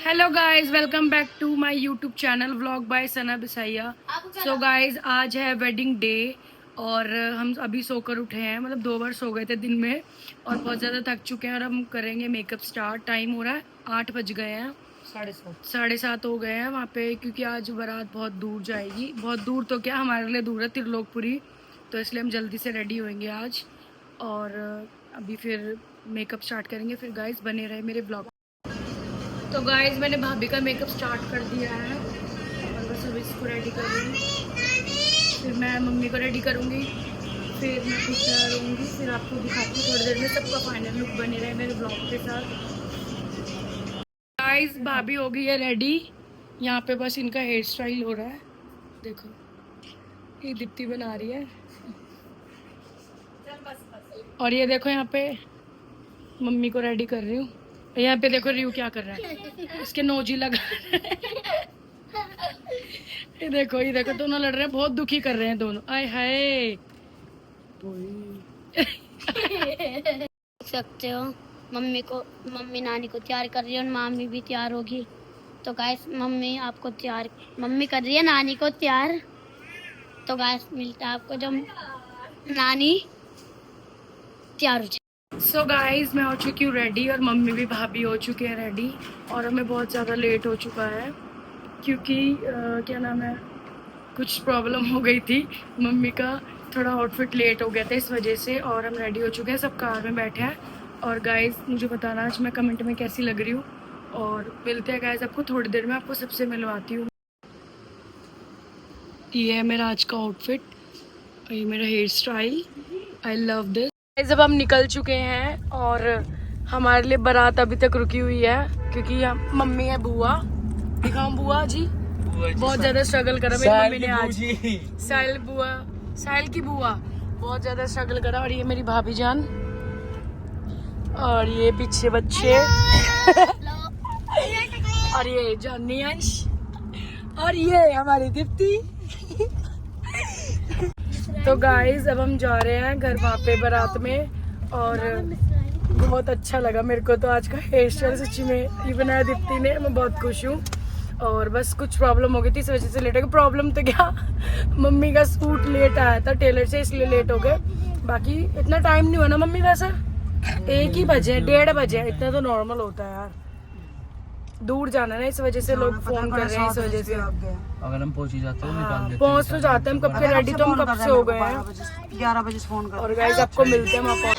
Hello guys, welcome back to my YouTube channel vlog by Sana Bisaiya. So guys, आज है wedding day और हम अभी सोकर उठे हैं। मतलब 2 बार सो गए थे दिन में और बहुत ज़्यादा थक चुके हैं। और हम करेंगे मेकअप स्टार्ट। टाइम हो रहा है 8 बज गए हैं, 7:30 हो गए हैं वहाँ पे, क्योंकि आज बारात बहुत दूर जाएगी। बहुत दूर तो क्या, हमारे लिए दूर है, त्रिलोकपुरी। तो इसलिए हम जल्दी से रेडी होंगे आज और अभी फिर मेकअप स्टार्ट करेंगे। फिर गाइस बने रहे मेरे ब्लॉग। तो गाइस, मैंने भाभी का मेकअप स्टार्ट कर दिया है और बस अभी इसको रेडी कर रही हूँ। फिर मैं मम्मी को रेडी करूँगी, फिर मैं खुद तैयार होंगी, फिर आपको दिखाती हूँ थोड़ी देर में। सबका फाइनल लुक बने रहे मेरे ब्लॉग के साथ। गाइस, भाभी हो गई है रेडी। यहाँ पे बस इनका हेयर स्टाइल हो रहा है। देखो, ये दीप्ति बना रही है। और ये देखो, यहाँ पे मम्मी को रेडी कर रही हूँ। यहाँ पे देखो रियू क्या कर रहा है, इसके नोजी लगा ये देखो दोनों लड़ रहे हैं, बहुत दुखी कर रहे हैं दोनों। आय हाय देख सकते हो मम्मी नानी को तैयार कर रही है और मामी भी तैयार होगी। तो गाइस, मम्मी कर रही है नानी को तैयार। तो गाइस, मिलता है आपको जब नानी तैयार हो जाए। सो गाइज, मैं हो चुकी हूँ रेडी और मम्मी भी भाभी हो चुके हैं रेडी। और हमें बहुत ज़्यादा लेट हो चुका है क्योंकि क्या नाम है, कुछ प्रॉब्लम हो गई थी। मम्मी का थोड़ा आउटफिट लेट हो गया था इस वजह से। और हम रेडी हो चुके हैं, सब कार में बैठे हैं। और गाइज, मुझे बताना आज मैं कमेंट में कैसी लग रही हूँ। और मिलते हैं गाइज आपको थोड़ी देर में, आपको सबसे मिलवाती हूँ। ये है मेरा आज का आउटफिट और ये मेरा hair style. I love this. जब हम निकल चुके हैं और हमारे लिए बारात अभी तक रुकी हुई है क्योंकि मम्मी है, बुआ दिखाऊं, बुआ जी बहुत ज्यादा स्ट्रगल करा मेरी मम्मी ने आज। साहिल की बुआ बहुत ज्यादा स्ट्रगल करा। और ये मेरी भाभी जान और ये पीछे बच्चे और ये जानी अंश और ये हमारी दीप्ति। तो गाइज, अब हम जा रहे हैं घर वहाँ पे बारात में। और बहुत अच्छा लगा मेरे को तो आज का हेयर स्टाइल, सच्ची में ये बनाया दीप्ति ने। मैं बहुत खुश हूँ। और बस कुछ प्रॉब्लम हो गई थी, इस वजह से लेट हो गया। प्रॉब्लम तो क्या, मम्मी का सूट लेट आया था टेलर से, इसलिए लेट हो गए। बाकी इतना टाइम नहीं हुआ ना मम्मी, वैसे 1 ही बजे, 1:30 बजे, इतना तो नॉर्मल होता है यार। दूर जाना है ना, इस वजह से लोग फोन कर रहे हैं। इस वजह से अगर हम पहुंच ही जाते हैं, पहुंच तो जाते हैं हम कब के रेडी, तो हम कब से हो गए हैं। 11 बजे फोन कर। और गाइस, आपको मिलते हैं वहाँ पर।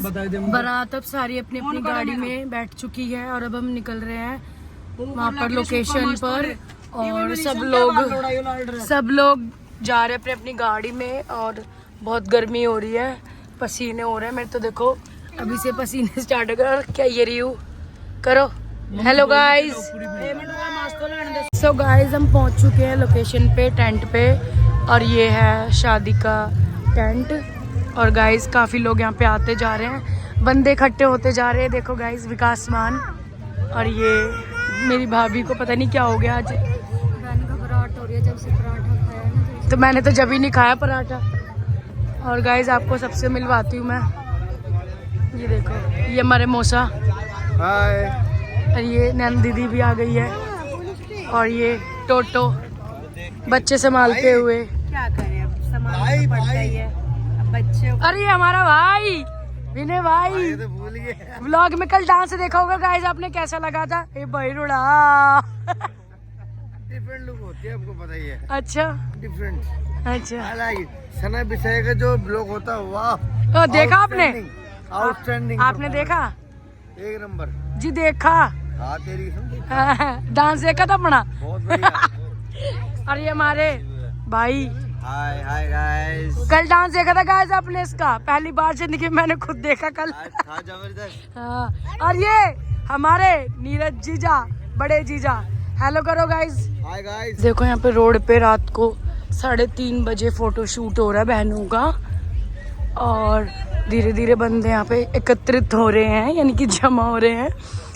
बारात अब सारी अपनी अपनी गाड़ी में बैठ चुकी है और अब हम निकल रहे हैं वहाँ पर लोकेशन पर। और सब लोग जा रहे हैं अपनी अपनी गाड़ी में और बहुत गर्मी हो रही है, पसीने हो रहे हैं मेरे तो। देखो अभी से पसीने स्टार्ट हो गए। क्या ये रिव्यू करो। हेलो गाइस, सो गाइस हम पहुंच चुके हैं लोकेशन पे, टेंट पे। और ये है शादी का टेंट। और गाइस काफ़ी लोग यहाँ पे आते जा रहे हैं, बंदे इकट्ठे होते जा रहे हैं। देखो गाइस विकास मान और ये मेरी भाभी को पता नहीं क्या हो गया आज, घबराहट हो रही है जब से पराठा खाया ना। तो मैंने तो जब ही नहीं खाया पराठा। और गाइस आपको सबसे मिलवाती हूँ मैं। ये देखो ये हमारे मौसा, हाय। और ये नैन दीदी भी आ गई है। और ये टोटो बच्चे संभालते हुए। क्या करें अब, संभालना पड़ता ही है अब बच्चे। अरे ये हमारा भाई विनय भाई, व्लॉग में कल डांस देखा होगा गाइस आपने, कैसा लगा था? ए भाई रुड़ा डिफरेंट लुक होती है, आपको पता ही है। अच्छा डिफरेंट। अच्छा सना बिछाए का जो ब्लॉग होता है, वाह। देखा आपने? आउटस्टैंडिंग। आपने देखा? एक नंबर जी देखा। हाँ तेरी कसम। डांस देखा था अपना। बहुत बढ़िया। और ये हमारे भाई, हाय हाय गाइस। कल डांस देखा था गाइस आपने इसका, पहली बार जिंदगी में मैंने खुद देखा कल। था जबरदस्त। हाँ। और ये हमारे नीरज जीजा, बड़े जीजा, हेलो करो गाइस। Hi guys. देखो यहाँ पे रोड पे रात को 3:30 बजे फोटो शूट हो रहा है बहनों का। और धीरे धीरे बंदे यहाँ पे एकत्रित हो रहे हैं, यानी कि जमा हो रहे हैं।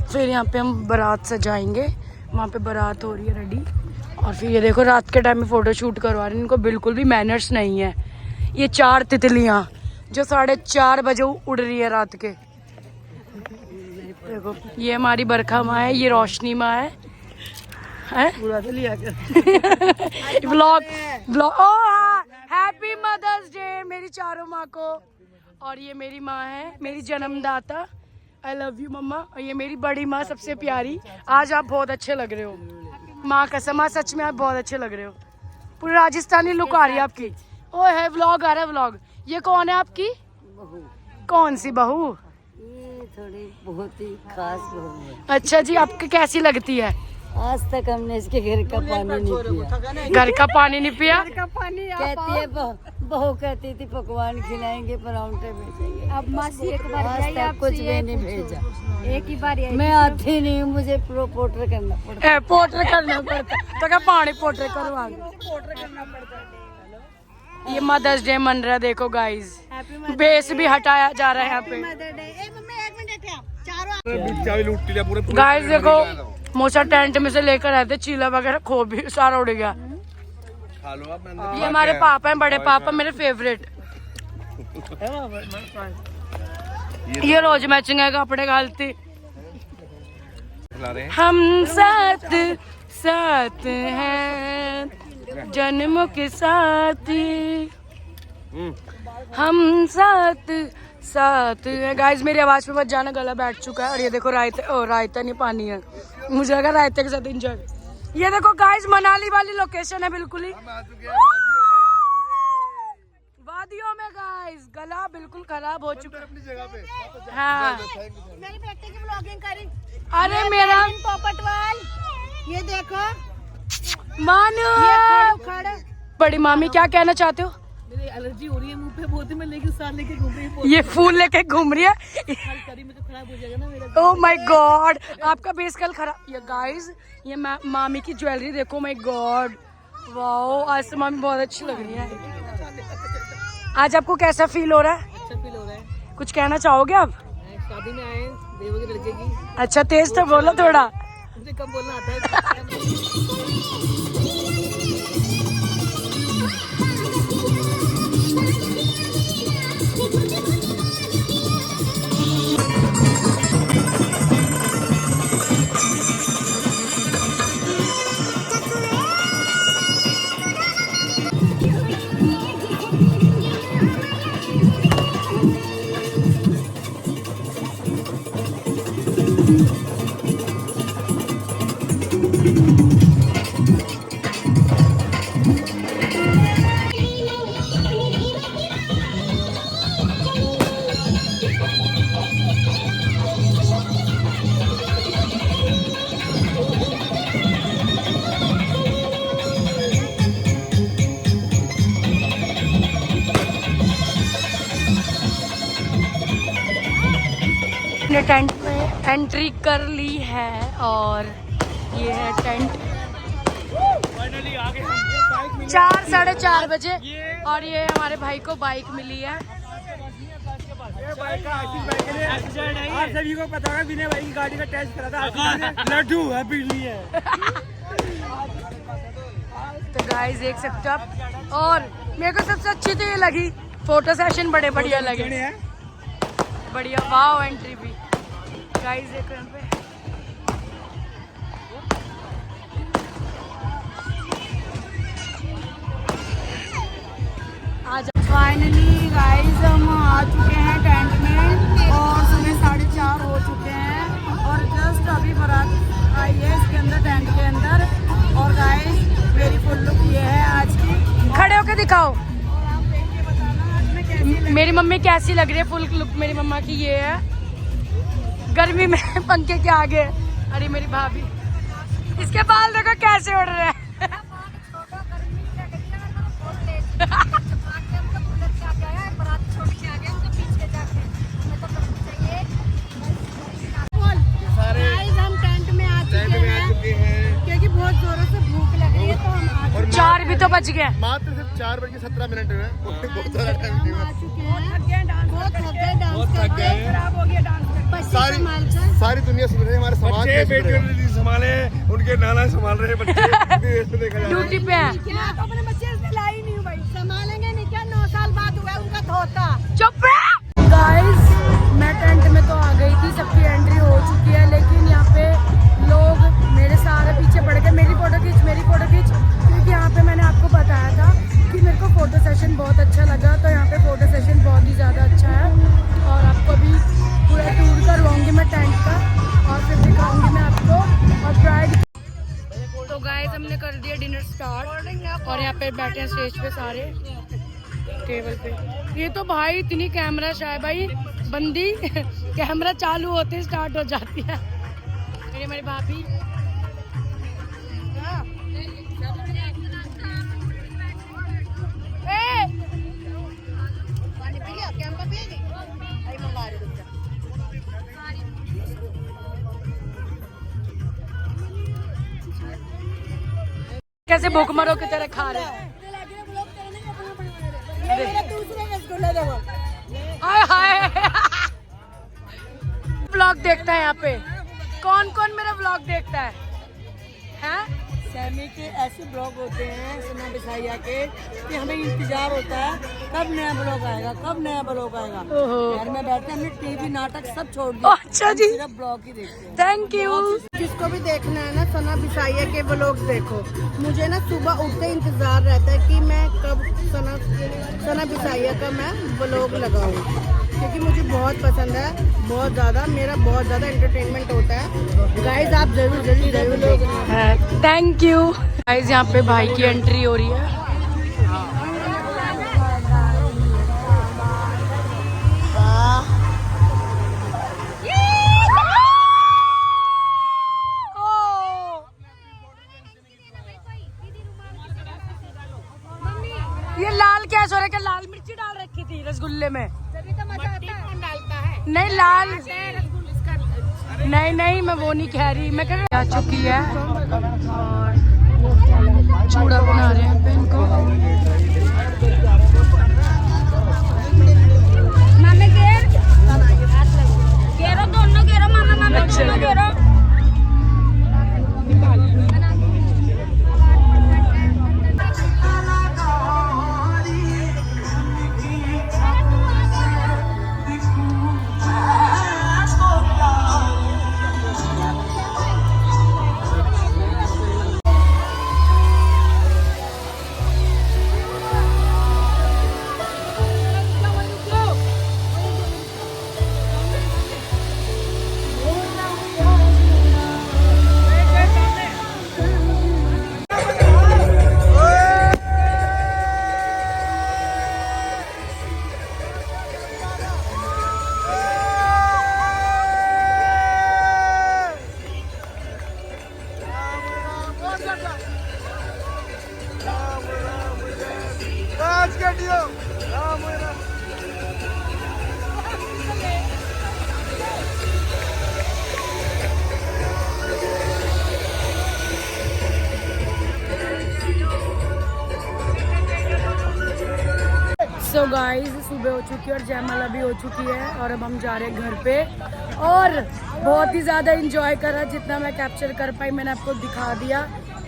फिर यहाँ पे हम बारात सजाएंगे, वहाँ पे बारात हो रही है रेडी। और फिर ये देखो रात के टाइम में फ़ोटो शूट करवा रहे हैं, इनको बिल्कुल भी मैनर्स नहीं है। ये 4 तितलियाँ जो 4:30 बजे उड़ रही है रात के। देखो ये हमारी बरखा माँ है, ये रोशनी माँ है। व्लॉग ओ हाँ, हैप्पी मदर्स डे मेरी चारों माँ को। और ये मेरी माँ है, मेरी जन्मदाता। आई लव यू मम्मा। और ये मेरी बड़ी माँ सबसे प्यारी। आज आप बहुत अच्छे लग रहे हो, माँ कसम, आज सच में आप बहुत अच्छे लग रहे हो। पूरी राजस्थानी लुक आ रही है आपकी। ओ है व्लॉग आ रहा है व्लॉग। ये कौन है आपकी बहू? कौन सी बहू? ये थोड़ी बहुत ही खास बहू है। अच्छा जी, आपको कैसी लगती है? आज तक हमने इसके घर का पानी नहीं पिया। घर का पानी नहीं पिया? कहती है बहू कहती थी पकवान खिलाएंगे, परांठे भेजेंगे। अब मासी एक बार आज तक कुछ भी नहीं भेजा। एक ही बार मैं आती नहीं हूँ, मुझे पोर्टर करना पड़ता है। पोर्ट्रेट करना पड़ता तो क्या पानी पोर्ट्रेट करवा। ये मदर्स डे मन रहा है, देखो गाइस बेस भी हटाया जा रहा है यहाँ पे। गाइस देखो मोसा टेंट में से लेकर आए थे, चीला वगैरह खो भी सारा उड़ गया। ये हमारे पापा हैं, बड़े पापा मेरे फेवरेट। ये रोज मैचिंग है कपड़े घालती। हम साथ साथ हैं जन्मों के साथ, हम साथ साथ हैं। गाइस मेरी आवाज पे मत जाना, गला बैठ चुका है। और ये देखो रायता नहीं पानी है, मुझे लगा रायते के साथ एंजॉय। ये देखो गाइस मनाली वाली लोकेशन है बिल्कुल ही वादियों में। गाइस गला बिल्कुल खराब हो चुका है अपनी जगह पे। हाँ मेरी बेटे की व्लॉगिंग करी। अरे मेरा पोपटवाल, ये देखो मानो। खड़े बड़ी मामी क्या कहना चाहते हो? मेरी एलर्जी हो रही है मुंह पे बहुत, मैं लेके साथ लेके घूम रही हूँ। ये फूल लेके घूम रही है। करी में तो खराब हो जाएगा ना मेरा। ओह माय गॉड, आपका बेस कल खराब। ये गाइस ये मामी की ज्वेलरी देखो, माय गॉड वाओ, आज तो मामी बहुत अच्छी लग रही है। आज आपको कैसा फील हो रहा है? अच्छा फील हो रहा है। कुछ कहना चाहोगे आप? शादी में आए देवो के लड़के की। अच्छा तेज तो बोलो थोड़ा। मुझे कम बोलना आता है। टेंट में एंट्री कर ली है और ये है टेंट। 4-4:30 बजे और ये हमारे भाई को बाइक मिली है। आप सभी को पता है विनय भाई की गाड़ी का टेस्ट करा था, लड्डू है बिजली है। तो गाइस देख सकते हो आप। और मेरे को सबसे अच्छी तो ये लगी, फोटो सेशन बड़े बढ़िया लगे, बढ़िया। वाव एंट्री भी गाइस देखो यहाँ पे। आज फाइनली गाइस हम आ चुके हैं टेंट में और सुबह 4:30 हो चुके हैं और जस्ट अभी बारात आई है इसके अंदर, टेंट के अंदर। और गाइस मेरी फुल लुक ये है आज की। खड़े होके दिखाओ मेरी मम्मी कैसी लग रही है। फुल लुक मेरी मम्मा की ये है, गर्मी में पंखे के आगे। अरे मेरी भाभी, इसके बाल देखो कैसे उड़ रहे हैं। हम टेंट में आ चुके हैं क्योंकि बहुत जोरों से भूख लग रही है तो हम 4 भी तो बज गए। मात्र सिर्फ 4:17 हुए। बहुत सारा टाइम हम आ चुके हैं, बहुत थक गए डांस करके, खराब हो गया डांस करके। सारी दुनिया सुन रही है, हमारे समाज बेटियों संभाले, उनके नाना संभाल रहे बच्चे ड्यूटी पे हैं। क्या तो अपने बच्चे इसने लाई नहीं हूँ भाई, संभालेंगे नहीं क्या? 9 साल बाद हुआ है उनका धोता। चुप गाइस, मैं टेंट में तो आ गई थी, सबकी एंट्री हो चुकी है, लेकिन यहाँ पे लोग मेरे सारे पीछे पड़ गए। मेरी फोटो खींच, क्योंकि यहाँ पे मैंने आपको बताया था कि मेरे को फोटो सेशन बहुत अच्छा लगा, तो यहाँ पे फोटो सेशन बहुत ही ज़्यादा अच्छा है। और आपको भी पूरा टूर करवाऊंगी मैं टेंट का और फिर दिखाऊंगी मैं आपको। और ब्राइड तो गाइस हमने कर दिया डिनर स्टार्ट और यहाँ पे बैठे हैं स्टेज पे सारे टेबल पे। ये तो भाई इतनी कैमरा शायद भाई बंदी कैमरा चालू होते स्टार्ट हो जाती है। मेरी भाभी कैसे भूखमरों की तरह खा रहे हैं। हाय हाय ब्लॉग देखता है यहाँ पे। कौन कौन मेरा ब्लॉग देखता है? हैं? सैमी के ऐसे ब्लॉग होते हैं सना बिसाइया के कि हमें इंतजार होता है कब नया ब्लॉग आएगा, कब नया ब्लॉग आएगा। घर में बैठते हमने टीवी नाटक सब छोड़ दिया। अच्छा जी, सिर्फ ब्लॉग ही देखते हैं। Thank you. जिसको भी देखना है ना सना बिसाइया के व्लॉग देखो। मुझे ना सुबह उठते इंतजार रहता है कि मैं कब सना बिसाइया का मैं व्लॉग लगाऊं, क्योंकि मुझे बहुत पसंद है, बहुत ज़्यादा। मेरा बहुत ज़्यादा एंटरटेनमेंट होता है। गाइस आप जरूर लोग। Thank you guys. यहाँ पे भाई की एंट्री हो रही है। ये लाल क्या हो रहा है? क्या लाल मिर्ची डाल रखी थी रसगुल्ले में? तभी तो मजा आता है। कौन डालता है? नहीं लाल नहीं मैं वो नहीं कह रही। मैं कह रही आ चुकी है और चूड़ा बना रहे हैं इनको। दोनों घेरो मामा दोनों घेरो। गाइस सुबह हो चुकी है और जयमाला भी हो चुकी है और अब हम जा रहे हैं घर पे और बहुत ही ज़्यादा इंजॉय करा, जितना मैं कैप्चर कर पाई मैंने आपको दिखा दिया।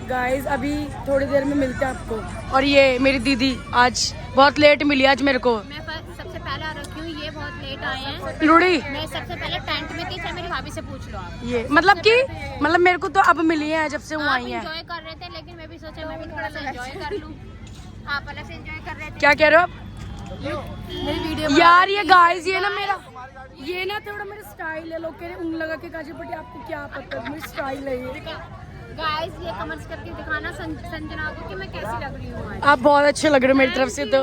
गाइस अभी थोड़ी देर में मिलते हैं आपको। और ये मेरी दीदी आज बहुत लेट मिली आज मेरे को। मैं सबसे पहले आ रखी हूँ, ये बहुत लेट आए हैं। लुड़ी मैं सबसे पहले टेंट में थी, चाहे मेरी भाभी से पूछ लो आप। ये मतलब मेरे को तो अब मिली है जब से वो आई है। एंजॉय कर रहे थे लेकिन मैं भी सोचा मैं भी थोड़ा सा एंजॉय कर लूँ। आप अलग से एंजॉय कर रहे थे। क्या कह रहे हो आप? मेरी वीडियो यार ये गाइस ये ना थोड़ा मेरा स्टाइल है। लोग कह रहे उंग लगा के काजी पट्टी, आपको क्या पता मेरी स्टाइल है ये। गाइस ये कमेंट्स करके दिखाना संजना को कि मैं कैसी लग रही हूँ। आप बहुत अच्छे लग रहे हो मेरी तरफ से तो।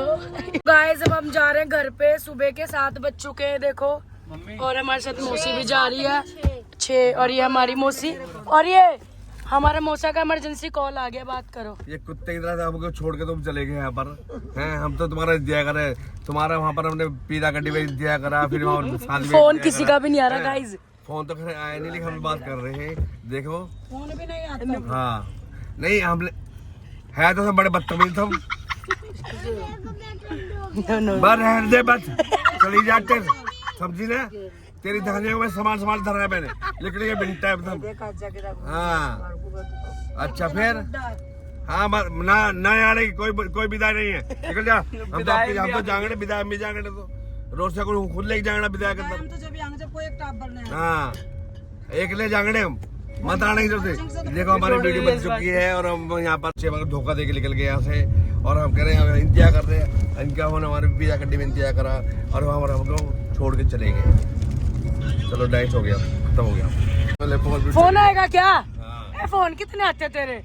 गाइस अब हम जा रहे हैं घर पे, सुबह के 7 बज चुके हैं देखो। और हमारे साथ मौसी भी जा रही है 6 और ये हमारी मौसी और ये हमारा मौसा का इमरजेंसी कॉल आ गया, बात करो। ये कुत्ते की तरह से हमको छोड़ के तुम चले गए यहाँ पर हैं। हम तो तुम्हारा दिया करे, तुम्हारा वहाँ पर हमने पीला गड्डी में दिया करा, फिर वहाँ साथ में फोन किसी का भी नहीं आ रहा गाइस। फोन तो खैर आया नहीं, लेकिन हम बात कर रहे हैं देखो। फोन भी नहीं आता। हाँ नहीं हम है तो सब बड़े बदतमीज तुम। बस रहने दे, बस चली जाते समझी ना। तेरी धनिया में सामान धरा है मैंने, लेकिन ये बिनता है एकदम। हाँ अच्छा फिर हाँ ना आने की कोई विदाई नहीं है, निकल जा। हम तो जाएंगे विदाई में जाएंगे तो रोज से खुद लेके जाएंगे विदाई के अंदर। हाँ एक ले जाएंगे हम, मत आने की जरूरत है। देखो हमारी वीडियो बन चुकी है और हम यहाँ पर धोखा दे के निकल गए यहाँ से और हम कह रहे हैं इंतजार कर रहे हैं। इनका हमारे वीजा गड्डी में इंतजार करा और वहाँ हमको छोड़ के चले गए। चलो डाइस हो गया, खत्म हो गया। फोन आएगा क्या? हाँ। फोन कितने आते तेरे?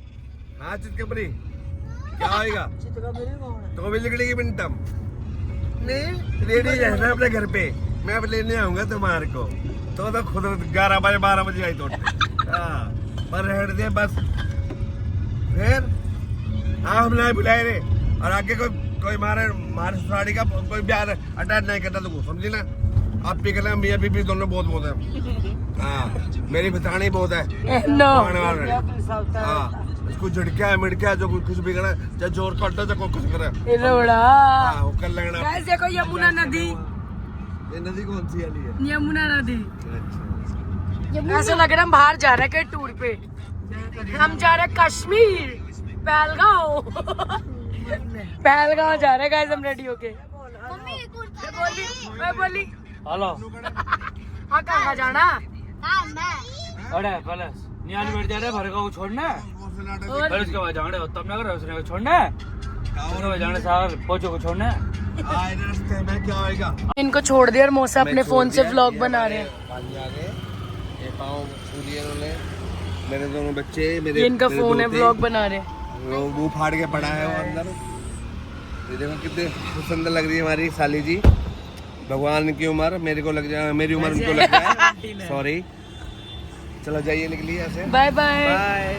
हाँ चितकबरी क्या आएगा तो भी निकलेगी मिनटम नहीं रेडी रहना अपने घर पे। मैं अब लेने आऊंगा तुम्हारे को तो खुद 11 बजे 12 बजे आई तो हाँ पर रहने दे बस। फिर हाँ हम ना बुलाए रे और आगे कोई हमारे ससुराली का कोई ब्याह अटैच नहीं करता तुमको, समझी ना। आप भी करना मियाँ बीबी दोनों बहुत है। हाँ मेरी बितानी बहुत है। हाँ इसको झटका है मिड़का है जो कुछ भी करे, चाहे जोर काटो चाहे कुछ करे हाँ वो कर लेना। गाइस देखो यमुना नदी। ये नदी कौन सी वाली है? यमुना नदी। अच्छा ऐसा लग रहा है हम बाहर जा रहे हैं टूर पे। हम जा रहे हैं कश्मीर, पहलगांव जा रहे हैं गाइस हम रेडी होके। बोली हेलो हाँ कहाँ जाना? अरे पहले नियाली बैठ जा रहे भर को छोड़ना फिर उसके बाद जाने तब ना करो उसने को छोड़ना उसके बाद जाने सार पोचो को छोड़ना। रास्ते में क्या आएगा? इनको छोड़ दिया और मौसा अपने फोन से व्लॉग बना रहे हैं। ये पाँव छू दिए उन्होंने मेरे दोनों बच्चे। ये इनका फोन है, व्लॉग बना रहे हैं। वो मुंह फाड़ के पड़ा है वो अंदर। ये देखो कितने सुंदर लग रही है हमारी साली जी। भगवान की उम्र मेरे को लग जाए, मेरी उम्र उनको लग जाए। सॉरी चलो जाइए निकलिए ऐसे। Bye bye.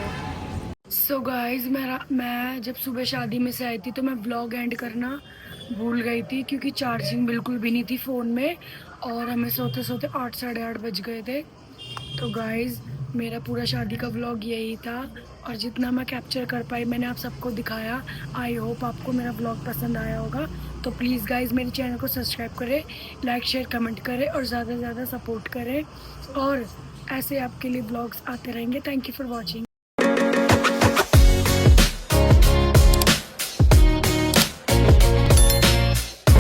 सो गाइज मैं जब सुबह शादी में से आई थी तो मैं व्लॉग एंड करना भूल गई थी क्योंकि चार्जिंग बिल्कुल भी नहीं थी फ़ोन में और हमें सोते सोते 8 साढ़े 8 बज गए थे। तो गाइज मेरा पूरा शादी का व्लॉग यही था और जितना मैं कैप्चर कर पाई मैंने आप सबको दिखाया। आई होप आपको मेरा व्लॉग पसंद आया होगा। तो प्लीज़ गाइज मेरे चैनल को सब्सक्राइब करें, लाइक शेयर कमेंट करें और ज़्यादा से ज़्यादा सपोर्ट करें और ऐसे आपके लिए व्लॉग्स आते रहेंगे। Thank you for watching.